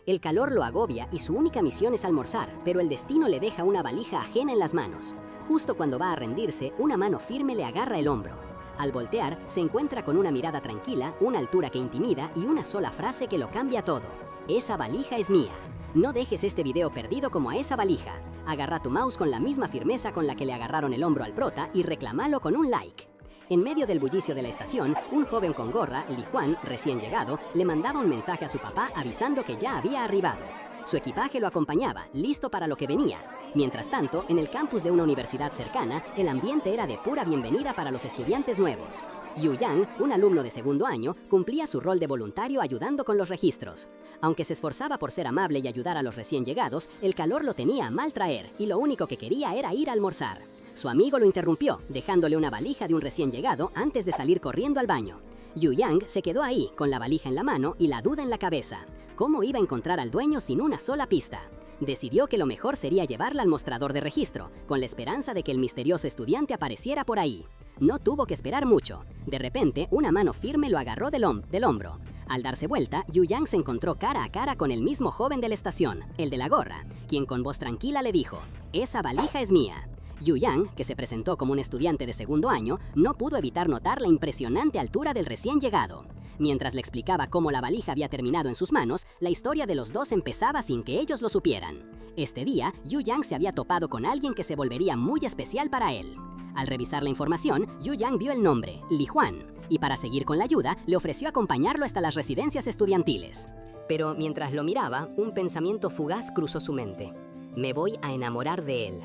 El calor lo agobia y su única misión es almorzar, pero el destino le deja una valija ajena en las manos. Justo cuando va a rendirse, una mano firme le agarra el hombro. Al voltear, se encuentra con una mirada tranquila, una altura que intimida y una sola frase que lo cambia todo. Esa valija es mía. No dejes este video perdido como a esa valija. Agarra tu mouse con la misma firmeza con la que le agarraron el hombro al prota y reclámalo con un like. En medio del bullicio de la estación, un joven con gorra, Li Juan, recién llegado, le mandaba un mensaje a su papá avisando que ya había arribado. Su equipaje lo acompañaba, listo para lo que venía. Mientras tanto, en el campus de una universidad cercana, el ambiente era de pura bienvenida para los estudiantes nuevos. Yu Yang, un alumno de segundo año, cumplía su rol de voluntario ayudando con los registros. Aunque se esforzaba por ser amable y ayudar a los recién llegados, el calor lo tenía a mal traer y lo único que quería era ir a almorzar. Su amigo lo interrumpió, dejándole una valija de un recién llegado antes de salir corriendo al baño. Yu Yang se quedó ahí, con la valija en la mano y la duda en la cabeza. ¿Cómo iba a encontrar al dueño sin una sola pista? Decidió que lo mejor sería llevarla al mostrador de registro, con la esperanza de que el misterioso estudiante apareciera por ahí. No tuvo que esperar mucho. De repente, una mano firme lo agarró del hombro. Al darse vuelta, Yu Yang se encontró cara a cara con el mismo joven de la estación, el de la gorra, quien con voz tranquila le dijo: «Esa valija es mía». Yu Yang, que se presentó como un estudiante de segundo año, no pudo evitar notar la impresionante altura del recién llegado. Mientras le explicaba cómo la valija había terminado en sus manos, la historia de los dos empezaba sin que ellos lo supieran. Este día, Yu Yang se había topado con alguien que se volvería muy especial para él. Al revisar la información, Yu Yang vio el nombre, Li Juan, y para seguir con la ayuda, le ofreció acompañarlo hasta las residencias estudiantiles. Pero mientras lo miraba, un pensamiento fugaz cruzó su mente. Me voy a enamorar de él.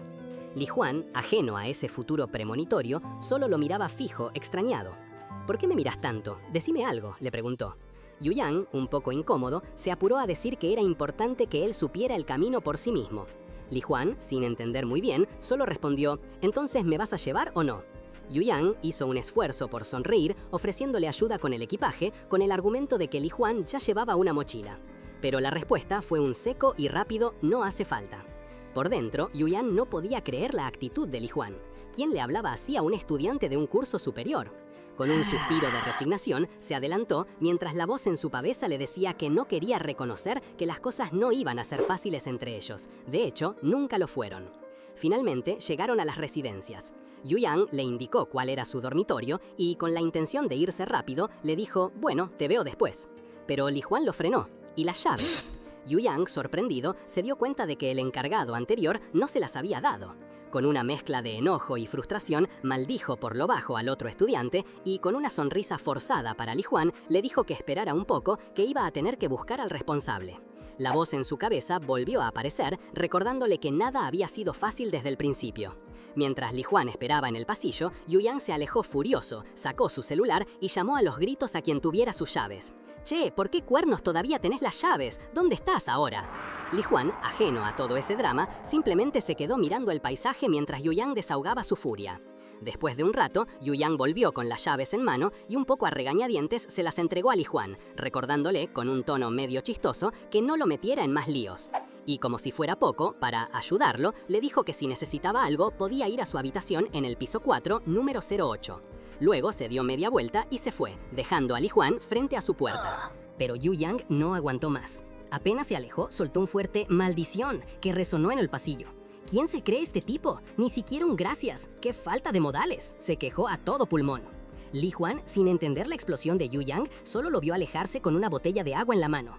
Li Juan, ajeno a ese futuro premonitorio, solo lo miraba fijo, extrañado. ¿Por qué me miras tanto? Decime algo, le preguntó. Yu Yang, un poco incómodo, se apuró a decir que era importante que él supiera el camino por sí mismo. Li Juan, sin entender muy bien, solo respondió: «¿Entonces me vas a llevar o no?». Yu Yang hizo un esfuerzo por sonreír, ofreciéndole ayuda con el equipaje, con el argumento de que Li Juan ya llevaba una mochila. Pero la respuesta fue un seco y rápido «no hace falta». Por dentro, Yu Yang no podía creer la actitud de Li Juan. ¿Quién le hablaba así a un estudiante de un curso superior? Con un suspiro de resignación, se adelantó mientras la voz en su cabeza le decía que no quería reconocer que las cosas no iban a ser fáciles entre ellos. De hecho, nunca lo fueron. Finalmente, llegaron a las residencias. Yu Yang le indicó cuál era su dormitorio y, con la intención de irse rápido, le dijo: «Bueno, te veo después». Pero Li Juan lo frenó. ¿Y las llaves? Yu Yang, sorprendido, se dio cuenta de que el encargado anterior no se las había dado. Con una mezcla de enojo y frustración, maldijo por lo bajo al otro estudiante y, con una sonrisa forzada para Li Juan, le dijo que esperara un poco, que iba a tener que buscar al responsable. La voz en su cabeza volvió a aparecer, recordándole que nada había sido fácil desde el principio. Mientras Li Juan esperaba en el pasillo, Yu Yang se alejó furioso, sacó su celular y llamó a los gritos a quien tuviera sus llaves. «Che, ¿por qué cuernos todavía tenés las llaves? ¿Dónde estás ahora?». Li Juan, ajeno a todo ese drama, simplemente se quedó mirando el paisaje mientras Yu Yang desahogaba su furia. Después de un rato, Yu Yang volvió con las llaves en mano y un poco a regañadientes se las entregó a Li Juan, recordándole, con un tono medio chistoso, que no lo metiera en más líos. Y como si fuera poco, para ayudarlo, le dijo que si necesitaba algo podía ir a su habitación en el piso 4, número 08. Luego se dio media vuelta y se fue, dejando a Li Juan frente a su puerta. Pero Yu Yang no aguantó más. Apenas se alejó, soltó un fuerte «maldición» que resonó en el pasillo. ¿Quién se cree este tipo? Ni siquiera un gracias. ¡Qué falta de modales!, se quejó a todo pulmón. Li Juan, sin entender la explosión de Yu Yang, solo lo vio alejarse con una botella de agua en la mano.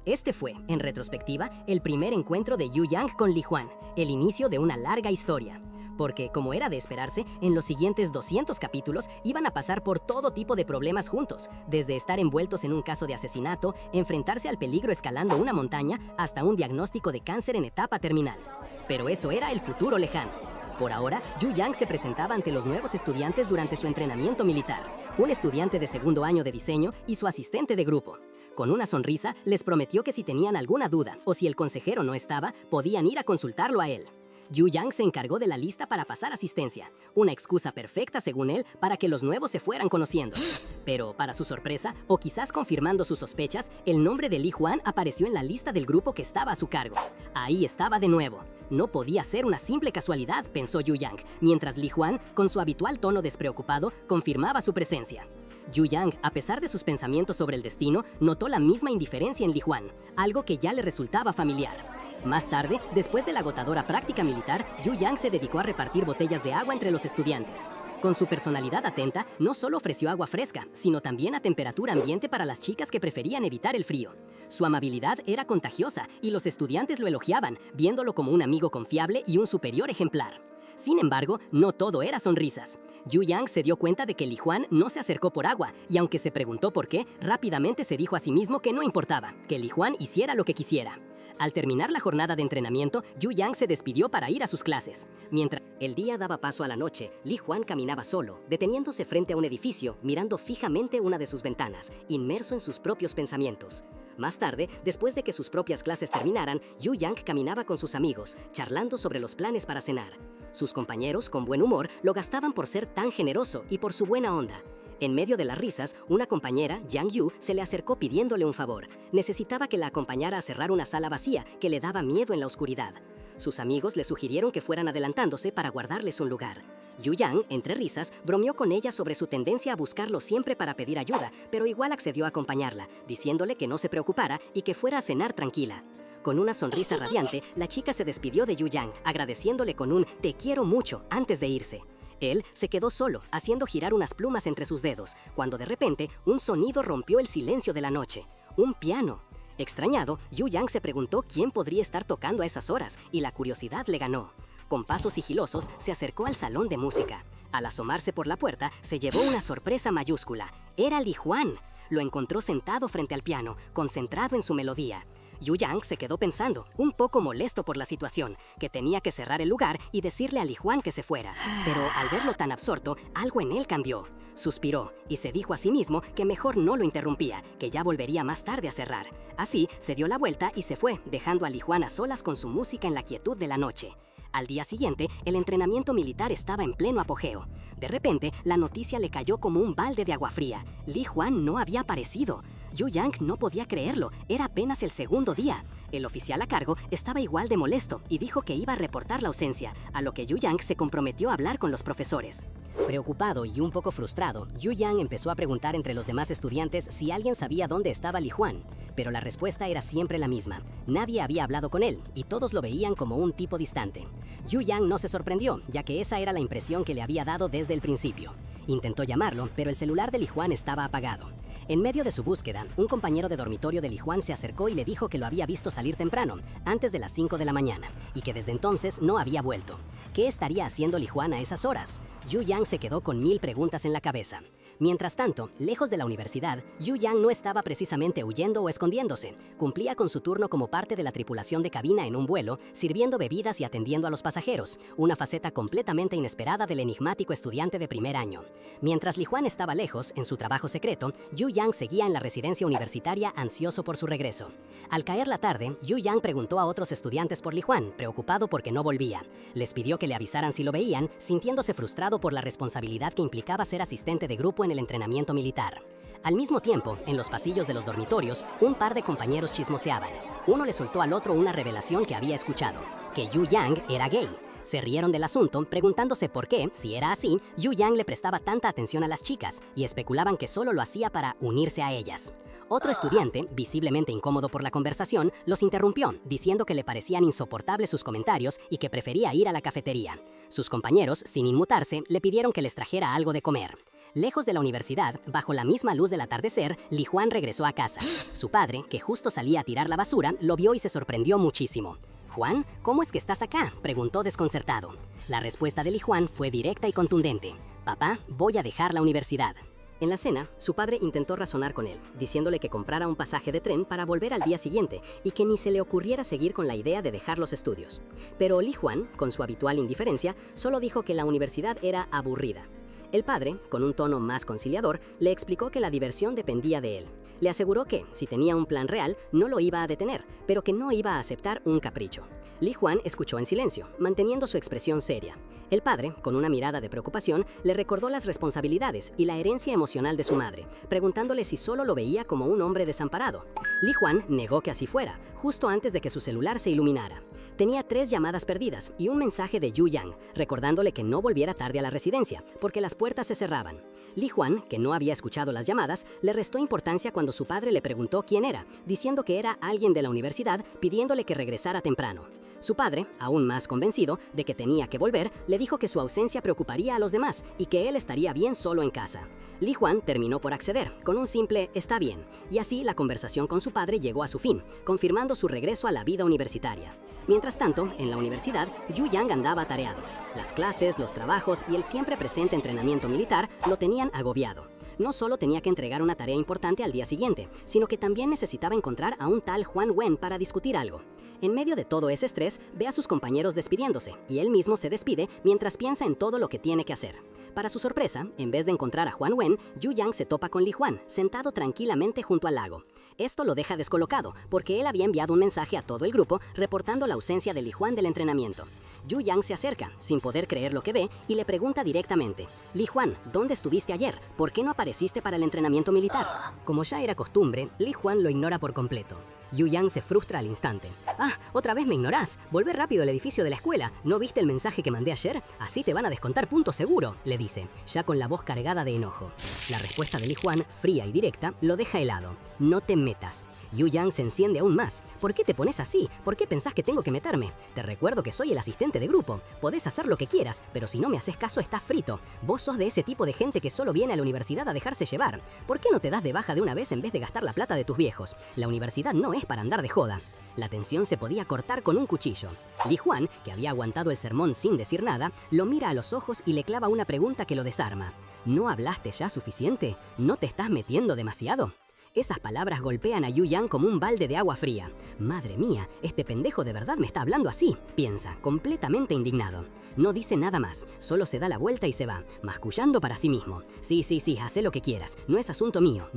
Este fue, en retrospectiva, el primer encuentro de Yu Yang con Li Juan, el inicio de una larga historia. Porque, como era de esperarse, en los siguientes 200 capítulos iban a pasar por todo tipo de problemas juntos, desde estar envueltos en un caso de asesinato, enfrentarse al peligro escalando una montaña, hasta un diagnóstico de cáncer en etapa terminal. Pero eso era el futuro lejano. Por ahora, Yu Yang se presentaba ante los nuevos estudiantes durante su entrenamiento militar, un estudiante de segundo año de diseño y su asistente de grupo. Con una sonrisa, les prometió que si tenían alguna duda o si el consejero no estaba, podían ir a consultarlo a él. Yu Yang se encargó de la lista para pasar asistencia, una excusa perfecta según él para que los nuevos se fueran conociendo. Pero, para su sorpresa, o quizás confirmando sus sospechas, el nombre de Li Juan apareció en la lista del grupo que estaba a su cargo. Ahí estaba de nuevo. No podía ser una simple casualidad, pensó Yu Yang, mientras Li Juan, con su habitual tono despreocupado, confirmaba su presencia. Yu Yang, a pesar de sus pensamientos sobre el destino, notó la misma indiferencia en Li Huan, algo que ya le resultaba familiar. Más tarde, después de la agotadora práctica militar, Yu Yang se dedicó a repartir botellas de agua entre los estudiantes. Con su personalidad atenta, no solo ofreció agua fresca, sino también a temperatura ambiente para las chicas que preferían evitar el frío. Su amabilidad era contagiosa y los estudiantes lo elogiaban, viéndolo como un amigo confiable y un superior ejemplar. Sin embargo, no todo era sonrisas. Yu Yang se dio cuenta de que Li Huan no se acercó por agua, y aunque se preguntó por qué, rápidamente se dijo a sí mismo que no importaba, que Li Huan hiciera lo que quisiera. Al terminar la jornada de entrenamiento, Yu Yang se despidió para ir a sus clases. Mientras el día daba paso a la noche, Li Huan caminaba solo, deteniéndose frente a un edificio, mirando fijamente una de sus ventanas, inmerso en sus propios pensamientos. Más tarde, después de que sus propias clases terminaran, Yu Yang caminaba con sus amigos, charlando sobre los planes para cenar. Sus compañeros, con buen humor, lo gastaban por ser tan generoso y por su buena onda. En medio de las risas, una compañera, Yang Yu, se le acercó pidiéndole un favor. Necesitaba que la acompañara a cerrar una sala vacía que le daba miedo en la oscuridad. Sus amigos le sugirieron que fueran adelantándose para guardarles un lugar. Yu Yang, entre risas, bromeó con ella sobre su tendencia a buscarlo siempre para pedir ayuda, pero igual accedió a acompañarla, diciéndole que no se preocupara y que fuera a cenar tranquila. Con una sonrisa radiante, la chica se despidió de Yu Yang, agradeciéndole con un "te quiero mucho" antes de irse. Él se quedó solo, haciendo girar unas plumas entre sus dedos, cuando de repente un sonido rompió el silencio de la noche. Un piano. Extrañado, Yu Yang se preguntó quién podría estar tocando a esas horas, y la curiosidad le ganó. Con pasos sigilosos, se acercó al salón de música. Al asomarse por la puerta, se llevó una sorpresa mayúscula. Era Li Huan. Lo encontró sentado frente al piano, concentrado en su melodía. Yu Yang se quedó pensando, un poco molesto por la situación, que tenía que cerrar el lugar y decirle a Li Huan que se fuera. Pero al verlo tan absorto, algo en él cambió. Suspiró y se dijo a sí mismo que mejor no lo interrumpía, que ya volvería más tarde a cerrar. Así, se dio la vuelta y se fue, dejando a Li Huan a solas con su música en la quietud de la noche. Al día siguiente, el entrenamiento militar estaba en pleno apogeo. De repente, la noticia le cayó como un balde de agua fría. Li Huan no había aparecido. Yu Yang no podía creerlo, era apenas el segundo día. El oficial a cargo estaba igual de molesto y dijo que iba a reportar la ausencia, a lo que Yu Yang se comprometió a hablar con los profesores. Preocupado y un poco frustrado, Yu Yang empezó a preguntar entre los demás estudiantes si alguien sabía dónde estaba Li Huan, pero la respuesta era siempre la misma. Nadie había hablado con él y todos lo veían como un tipo distante. Yu Yang no se sorprendió, ya que esa era la impresión que le había dado desde el principio. Intentó llamarlo, pero el celular de Li Huan estaba apagado. En medio de su búsqueda, un compañero de dormitorio de Li Huan se acercó y le dijo que lo había visto salir temprano, antes de las 5 de la mañana, y que desde entonces no había vuelto. ¿Qué estaría haciendo Li Huan a esas horas? Yu Yang se quedó con 1000 preguntas en la cabeza. Mientras tanto, lejos de la universidad, Yu Yang no estaba precisamente huyendo o escondiéndose. Cumplía con su turno como parte de la tripulación de cabina en un vuelo, sirviendo bebidas y atendiendo a los pasajeros, una faceta completamente inesperada del enigmático estudiante de primer año. Mientras Li Huan estaba lejos, en su trabajo secreto, Yu Yang seguía en la residencia universitaria ansioso por su regreso. Al caer la tarde, Yu Yang preguntó a otros estudiantes por Li Huan, preocupado porque no volvía. Les pidió que le avisaran si lo veían, sintiéndose frustrado por la responsabilidad que implicaba ser asistente de grupo en el entrenamiento militar. Al mismo tiempo, en los pasillos de los dormitorios, un par de compañeros chismoseaban. Uno le soltó al otro una revelación que había escuchado, que Yu Yang era gay. Se rieron del asunto, preguntándose por qué, si era así, Yu Yang le prestaba tanta atención a las chicas y especulaban que solo lo hacía para unirse a ellas. Otro estudiante, visiblemente incómodo por la conversación, los interrumpió, diciendo que le parecían insoportables sus comentarios y que prefería ir a la cafetería. Sus compañeros, sin inmutarse, le pidieron que les trajera algo de comer. Lejos de la universidad, bajo la misma luz del atardecer, Li Huan regresó a casa. Su padre, que justo salía a tirar la basura, lo vio y se sorprendió muchísimo. «Juan, ¿cómo es que estás acá?», preguntó desconcertado. La respuesta de Li Huan fue directa y contundente. «Papá, voy a dejar la universidad». En la cena, su padre intentó razonar con él, diciéndole que comprara un pasaje de tren para volver al día siguiente y que ni se le ocurriera seguir con la idea de dejar los estudios. Pero Li Huan, con su habitual indiferencia, solo dijo que la universidad era aburrida. El padre, con un tono más conciliador, le explicó que la diversión dependía de él. Le aseguró que, si tenía un plan real, no lo iba a detener, pero que no iba a aceptar un capricho. Li Huan escuchó en silencio, manteniendo su expresión seria. El padre, con una mirada de preocupación, le recordó las responsabilidades y la herencia emocional de su madre, preguntándole si solo lo veía como un hombre desamparado. Li Huan negó que así fuera, justo antes de que su celular se iluminara. Tenía 3 llamadas perdidas y un mensaje de Yu Yang, recordándole que no volviera tarde a la residencia, porque las puertas se cerraban. Li Huan, que no había escuchado las llamadas, le restó importancia cuando su padre le preguntó quién era, diciendo que era alguien de la universidad pidiéndole que regresara temprano. Su padre, aún más convencido de que tenía que volver, le dijo que su ausencia preocuparía a los demás y que él estaría bien solo en casa. Li Huan terminó por acceder, con un simple «está bien», y así la conversación con su padre llegó a su fin, confirmando su regreso a la vida universitaria. Mientras tanto, en la universidad, Yu Yang andaba atareado. Las clases, los trabajos y el siempre presente entrenamiento militar lo tenían agobiado. No solo tenía que entregar una tarea importante al día siguiente, sino que también necesitaba encontrar a un tal Huan Wen para discutir algo. En medio de todo ese estrés, ve a sus compañeros despidiéndose, y él mismo se despide mientras piensa en todo lo que tiene que hacer. Para su sorpresa, en vez de encontrar a Huan Wen, Yu Yang se topa con Li Huan, sentado tranquilamente junto al lago. Esto lo deja descolocado, porque él había enviado un mensaje a todo el grupo reportando la ausencia de Li Huan del entrenamiento. Yu Yang se acerca, sin poder creer lo que ve, y le pregunta directamente: «Li Huan, ¿dónde estuviste ayer? ¿Por qué no apareciste para el entrenamiento militar?». Como ya era costumbre, Li Huan lo ignora por completo. Yu Yang se frustra al instante. «Ah, otra vez me ignorás. Volvé rápido al edificio de la escuela. ¿No viste el mensaje que mandé ayer? Así te van a descontar puntos seguro», le dice, ya con la voz cargada de enojo. La respuesta de Li Huan, fría y directa, lo deja helado. «No te metas». Yu Yang se enciende aún más. «¿Por qué te pones así? ¿Por qué pensás que tengo que meterme? Te recuerdo que soy el asistente de grupo. Podés hacer lo que quieras, pero si no me haces caso estás frito. Vos sos de ese tipo de gente que solo viene a la universidad a dejarse llevar. ¿Por qué no te das de baja de una vez en vez de gastar la plata de tus viejos? La universidad no es para andar de joda». La tensión se podía cortar con un cuchillo. Li Huan, que había aguantado el sermón sin decir nada, lo mira a los ojos y le clava una pregunta que lo desarma. «¿No hablaste ya suficiente? ¿No te estás metiendo demasiado?». Esas palabras golpean a Yu Yang como un balde de agua fría. «Madre mía, este pendejo de verdad me está hablando así», piensa, completamente indignado. No dice nada más, solo se da la vuelta y se va, mascullando para sí mismo. Sí, hacé lo que quieras, no es asunto mío,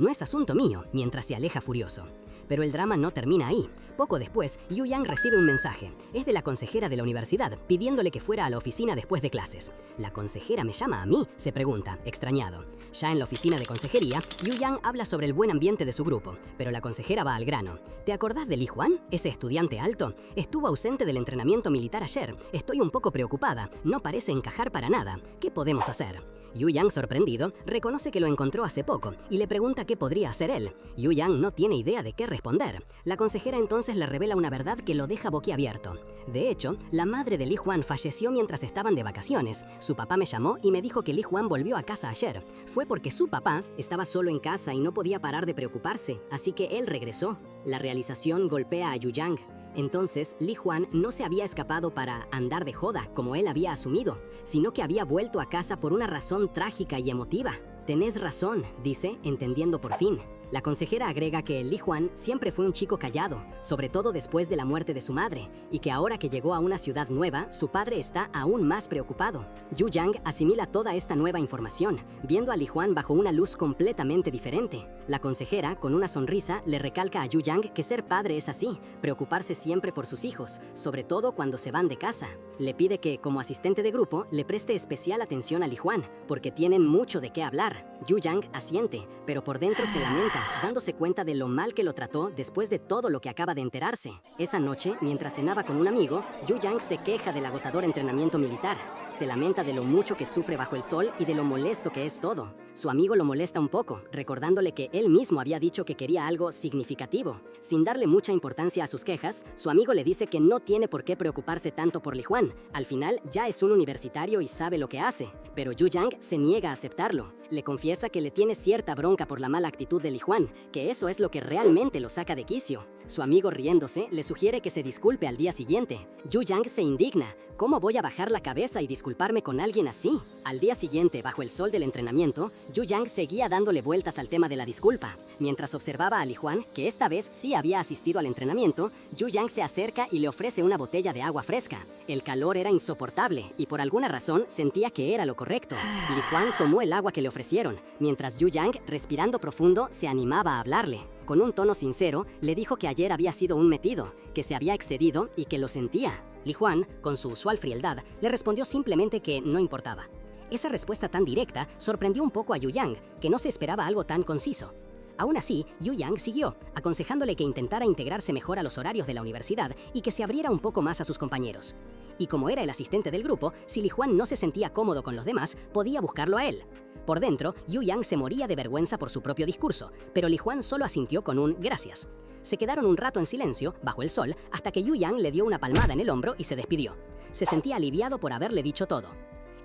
mientras se aleja furioso. Pero el drama no termina ahí. Poco después, Yu Yang recibe un mensaje. Es de la consejera de la universidad, pidiéndole que fuera a la oficina después de clases. «¿La consejera me llama a mí?», se pregunta, extrañado. Ya en la oficina de consejería, Yu Yang habla sobre el buen ambiente de su grupo, pero la consejera va al grano. «¿Te acordás de Li Huan? Ese estudiante alto. Estuvo ausente del entrenamiento militar ayer. Estoy un poco preocupada. No parece encajar para nada. ¿Qué podemos hacer?». Yu Yang, sorprendido, reconoce que lo encontró hace poco y le pregunta qué podría hacer él. Yu Yang no tiene idea de qué responder. La consejera entonces le revela una verdad que lo deja boquiabierto. De hecho, la madre de Li Huan falleció mientras estaban de vacaciones. Su papá me llamó y me dijo que Li Huan volvió a casa ayer. Fue porque su papá estaba solo en casa y no podía parar de preocuparse, así que él regresó. La realización golpea a Yu Yang. Entonces, Li Huan no se había escapado para andar de joda, como él había asumido, sino que había vuelto a casa por una razón trágica y emotiva. «Tenés razón», dice, entendiendo por fin. La consejera agrega que Li Huan siempre fue un chico callado, sobre todo después de la muerte de su madre, y que ahora que llegó a una ciudad nueva, su padre está aún más preocupado. Yu Yang asimila toda esta nueva información, viendo a Li Huan bajo una luz completamente diferente. La consejera, con una sonrisa, le recalca a Yu Yang que ser padre es así, preocuparse siempre por sus hijos, sobre todo cuando se van de casa. Le pide que, como asistente de grupo, le preste especial atención a Li Huan, porque tienen mucho de qué hablar. Yu Yang asiente, pero por dentro se lamenta, dándose cuenta de lo mal que lo trató después de todo lo que acaba de enterarse. Esa noche, mientras cenaba con un amigo, Yu Yang se queja del agotador entrenamiento militar. Se lamenta de lo mucho que sufre bajo el sol y de lo molesto que es todo. Su amigo lo molesta un poco, recordándole que él mismo había dicho que quería algo significativo. Sin darle mucha importancia a sus quejas, su amigo le dice que no tiene por qué preocuparse tanto por Li Huan. Al final, ya es un universitario y sabe lo que hace. Pero Yu Yang se niega a aceptarlo. Le confiesa que le tiene cierta bronca por la mala actitud de Li Huan, que eso es lo que realmente lo saca de quicio. Su amigo, riéndose, le sugiere que se disculpe al día siguiente. Yu Yang se indigna. ¿Cómo voy a bajar la cabeza y disculparme con alguien así? Al día siguiente, bajo el sol del entrenamiento, Yu Yang seguía dándole vueltas al tema de la disculpa. Mientras observaba a Li Huan, que esta vez sí había asistido al entrenamiento, Yu Yang se acerca y le ofrece una botella de agua fresca. El calor era insoportable y por alguna razón sentía que era lo correcto. Li Huan tomó el agua que le ofrecieron, mientras Yu Yang, respirando profundo, se animaba a hablarle. Con un tono sincero, le dijo que ayer había sido un metido, que se había excedido y que lo sentía. Li Huan, con su usual frialdad, le respondió simplemente que no importaba. Esa respuesta tan directa sorprendió un poco a Yu Yang, que no se esperaba algo tan conciso. Aún así, Yu Yang siguió, aconsejándole que intentara integrarse mejor a los horarios de la universidad y que se abriera un poco más a sus compañeros. Y como era el asistente del grupo, si Li Juan no se sentía cómodo con los demás, podía buscarlo a él. Por dentro, Yu Yang se moría de vergüenza por su propio discurso, pero Li Juan solo asintió con un gracias. Se quedaron un rato en silencio, bajo el sol, hasta que Yu Yang le dio una palmada en el hombro y se despidió. Se sentía aliviado por haberle dicho todo.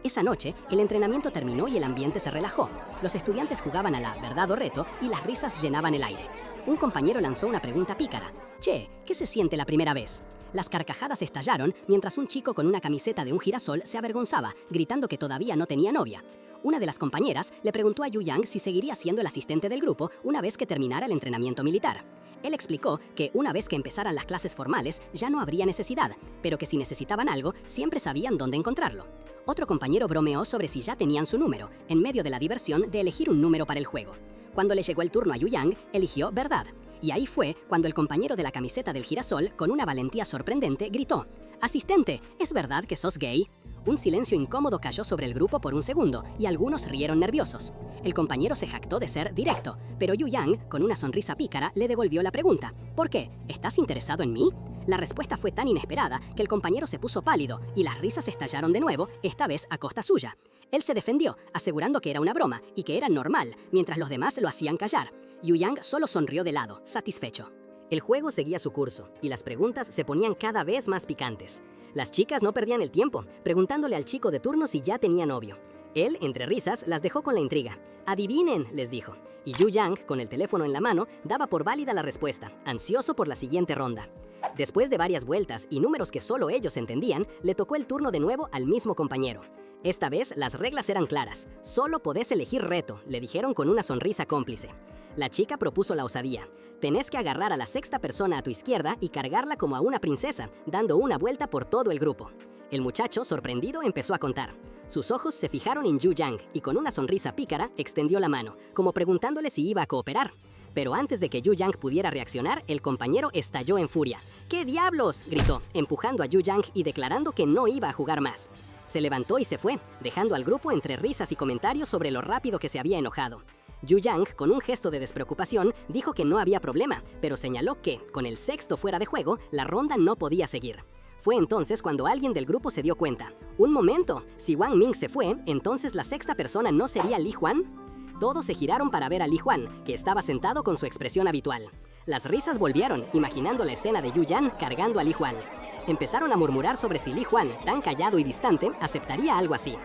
Esa noche, el entrenamiento terminó y el ambiente se relajó. Los estudiantes jugaban a la verdad o reto y las risas llenaban el aire. Un compañero lanzó una pregunta pícara. Che, ¿qué se siente la primera vez? Las carcajadas estallaron mientras un chico con una camiseta de un girasol se avergonzaba, gritando que todavía no tenía novia. Una de las compañeras le preguntó a Yu Yang si seguiría siendo el asistente del grupo una vez que terminara el entrenamiento militar. Él explicó que una vez que empezaran las clases formales ya no habría necesidad, pero que si necesitaban algo siempre sabían dónde encontrarlo. Otro compañero bromeó sobre si ya tenían su número, en medio de la diversión de elegir un número para el juego. Cuando le llegó el turno a Yu Yang, eligió verdad. Y ahí fue cuando el compañero de la camiseta del girasol, con una valentía sorprendente, gritó: «Asistente, ¿es verdad que sos gay?». Un silencio incómodo cayó sobre el grupo por un segundo y algunos rieron nerviosos. El compañero se jactó de ser directo, pero Yu Yang, con una sonrisa pícara, le devolvió la pregunta. ¿Por qué? ¿Estás interesado en mí? La respuesta fue tan inesperada que el compañero se puso pálido y las risas estallaron de nuevo, esta vez a costa suya. Él se defendió, asegurando que era una broma y que era normal, mientras los demás lo hacían callar. Yu Yang solo sonrió de lado, satisfecho. El juego seguía su curso, y las preguntas se ponían cada vez más picantes. Las chicas no perdían el tiempo, preguntándole al chico de turno si ya tenía novio. Él, entre risas, las dejó con la intriga. «Adivinen», les dijo. Y Yu Yang, con el teléfono en la mano, daba por válida la respuesta, ansioso por la siguiente ronda. Después de varias vueltas y números que solo ellos entendían, le tocó el turno de nuevo al mismo compañero. Esta vez las reglas eran claras. «Solo podés elegir reto», le dijeron con una sonrisa cómplice. La chica propuso la osadía. «Tenés que agarrar a la sexta persona a tu izquierda y cargarla como a una princesa, dando una vuelta por todo el grupo». El muchacho, sorprendido, empezó a contar. Sus ojos se fijaron en Yu Yang y con una sonrisa pícara extendió la mano, como preguntándole si iba a cooperar. Pero antes de que Yu Yang pudiera reaccionar, el compañero estalló en furia. «¿Qué diablos?», gritó, empujando a Yu Yang y declarando que no iba a jugar más. Se levantó y se fue, dejando al grupo entre risas y comentarios sobre lo rápido que se había enojado. Yu Yang, con un gesto de despreocupación, dijo que no había problema, pero señaló que, con el sexto fuera de juego, la ronda no podía seguir. Fue entonces cuando alguien del grupo se dio cuenta. «Un momento, si Wang Ming se fue, ¿entonces la sexta persona no sería Li Juan?». Todos se giraron para ver a Li Juan, que estaba sentado con su expresión habitual. Las risas volvieron, imaginando la escena de Yu Yang cargando a Li Juan. Empezaron a murmurar sobre si Li Juan, tan callado y distante, aceptaría algo así.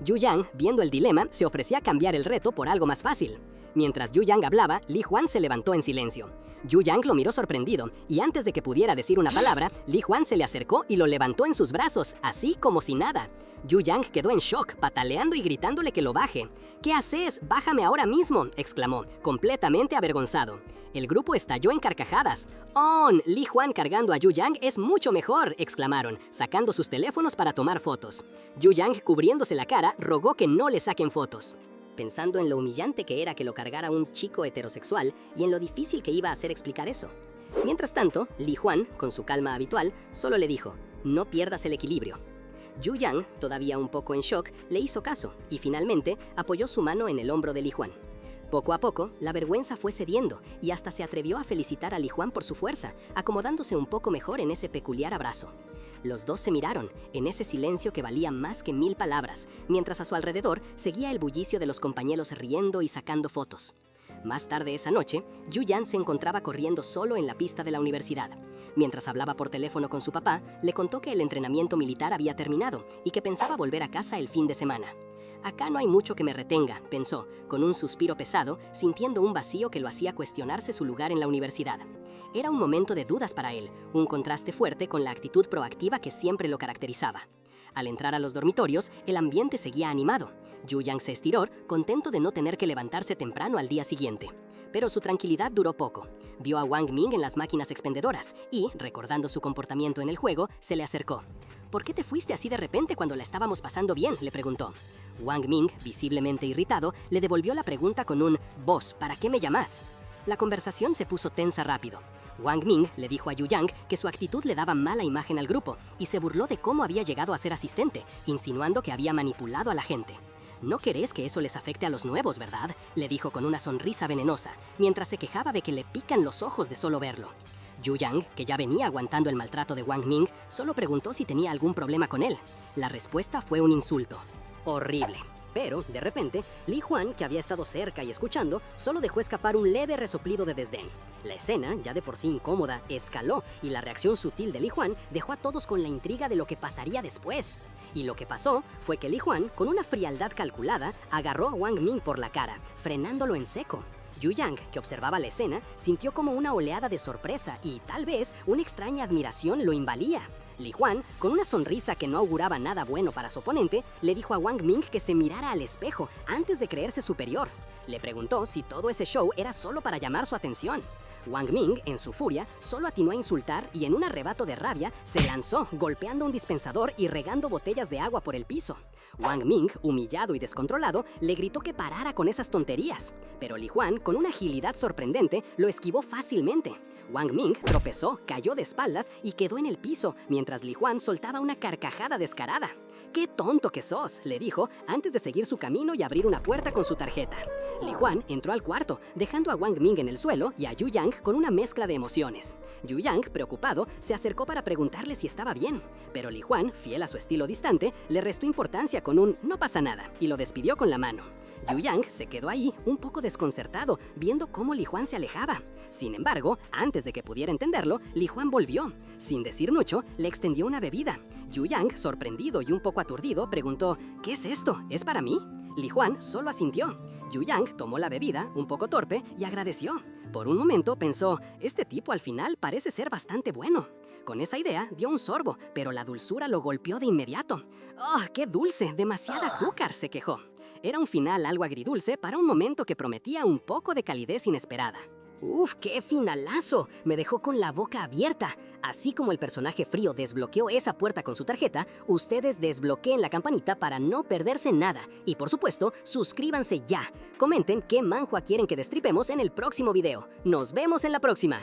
Yu Yang, viendo el dilema, se ofrecía a cambiar el reto por algo más fácil. Mientras Yu Yang hablaba, Li Juan se levantó en silencio. Yu Yang lo miró sorprendido, y antes de que pudiera decir una palabra, Li Juan se le acercó y lo levantó en sus brazos, así como si nada. Yu Yang quedó en shock, pataleando y gritándole que lo baje. «¿Qué haces? ¡Bájame ahora mismo!», exclamó, completamente avergonzado. El grupo estalló en carcajadas. «¡Oh! Li Juan cargando a Yu Yang es mucho mejor», exclamaron, sacando sus teléfonos para tomar fotos. Yu Yang, cubriéndose la cara, rogó que no le saquen fotos. Pensando en lo humillante que era que lo cargara un chico heterosexual y en lo difícil que iba a ser explicar eso. Mientras tanto, Li Juan, con su calma habitual, solo le dijo: «No pierdas el equilibrio». Yu Yang, todavía un poco en shock, le hizo caso y finalmente apoyó su mano en el hombro de Li Juan. Poco a poco, la vergüenza fue cediendo y hasta se atrevió a felicitar a Li Juan por su fuerza, acomodándose un poco mejor en ese peculiar abrazo. Los dos se miraron, en ese silencio que valía más que 1000 palabras, mientras a su alrededor seguía el bullicio de los compañeros riendo y sacando fotos. Más tarde esa noche, Yu Yang se encontraba corriendo solo en la pista de la universidad. Mientras hablaba por teléfono con su papá, le contó que el entrenamiento militar había terminado y que pensaba volver a casa el fin de semana. «Acá no hay mucho que me retenga», pensó, con un suspiro pesado, sintiendo un vacío que lo hacía cuestionarse su lugar en la universidad. Era un momento de dudas para él, un contraste fuerte con la actitud proactiva que siempre lo caracterizaba. Al entrar a los dormitorios, el ambiente seguía animado. Yu Yang se estiró, contento de no tener que levantarse temprano al día siguiente. Pero su tranquilidad duró poco. Vio a Wang Ming en las máquinas expendedoras y, recordando su comportamiento en el juego, se le acercó. «¿Por qué te fuiste así de repente cuando la estábamos pasando bien?», le preguntó. Wang Ming, visiblemente irritado, le devolvió la pregunta con un «Vos, ¿para qué me llamás?». La conversación se puso tensa rápido. Wang Ming le dijo a Yu Yang que su actitud le daba mala imagen al grupo y se burló de cómo había llegado a ser asistente, insinuando que había manipulado a la gente. No querés que eso les afecte a los nuevos, ¿verdad?, le dijo con una sonrisa venenosa, mientras se quejaba de que le pican los ojos de solo verlo. Yu Yang, que ya venía aguantando el maltrato de Wang Ming, solo preguntó si tenía algún problema con él. La respuesta fue un insulto. Horrible. Pero, de repente, Li Huan, que había estado cerca y escuchando, solo dejó escapar un leve resoplido de desdén. La escena, ya de por sí incómoda, escaló y la reacción sutil de Li Huan dejó a todos con la intriga de lo que pasaría después. Y lo que pasó fue que Li Huan, con una frialdad calculada, agarró a Wang Ming por la cara, frenándolo en seco. Yu Yang, que observaba la escena, sintió como una oleada de sorpresa y, tal vez, una extraña admiración lo invadía. Li Huan, con una sonrisa que no auguraba nada bueno para su oponente, le dijo a Wang Ming que se mirara al espejo antes de creerse superior. Le preguntó si todo ese show era solo para llamar su atención. Wang Ming, en su furia, solo atinó a insultar y en un arrebato de rabia se lanzó, golpeando un dispensador y regando botellas de agua por el piso. Wang Ming, humillado y descontrolado, le gritó que parara con esas tonterías. Pero Li Huan, con una agilidad sorprendente, lo esquivó fácilmente. Wang Ming tropezó, cayó de espaldas y quedó en el piso, mientras Li Huan soltaba una carcajada descarada. ¡Qué tonto que sos!, le dijo, antes de seguir su camino y abrir una puerta con su tarjeta. Li Huan entró al cuarto, dejando a Wang Ming en el suelo y a Yu Yang con una mezcla de emociones. Yu Yang, preocupado, se acercó para preguntarle si estaba bien, pero Li Huan, fiel a su estilo distante, le restó importancia con un «no pasa nada» y lo despidió con la mano. Yu Yang se quedó ahí, un poco desconcertado, viendo cómo Li Huan se alejaba. Sin embargo, antes de que pudiera entenderlo, Li Huan volvió. Sin decir mucho, le extendió una bebida. Yu Yang, sorprendido y un poco aturdido, preguntó «¿Qué es esto? ¿Es para mí?». Li Huan solo asintió. Yu Yang tomó la bebida, un poco torpe, y agradeció. Por un momento pensó, este tipo al final parece ser bastante bueno. Con esa idea dio un sorbo, pero la dulzura lo golpeó de inmediato. ¡Oh, qué dulce! ¡Demasiada azúcar!, se quejó. Era un final algo agridulce para un momento que prometía un poco de calidez inesperada. ¡Uf, qué finalazo! Me dejó con la boca abierta. Así como el personaje frío desbloqueó esa puerta con su tarjeta, ustedes desbloqueen la campanita para no perderse nada. Y por supuesto, suscríbanse ya. Comenten qué manhwa quieren que destripemos en el próximo video. ¡Nos vemos en la próxima!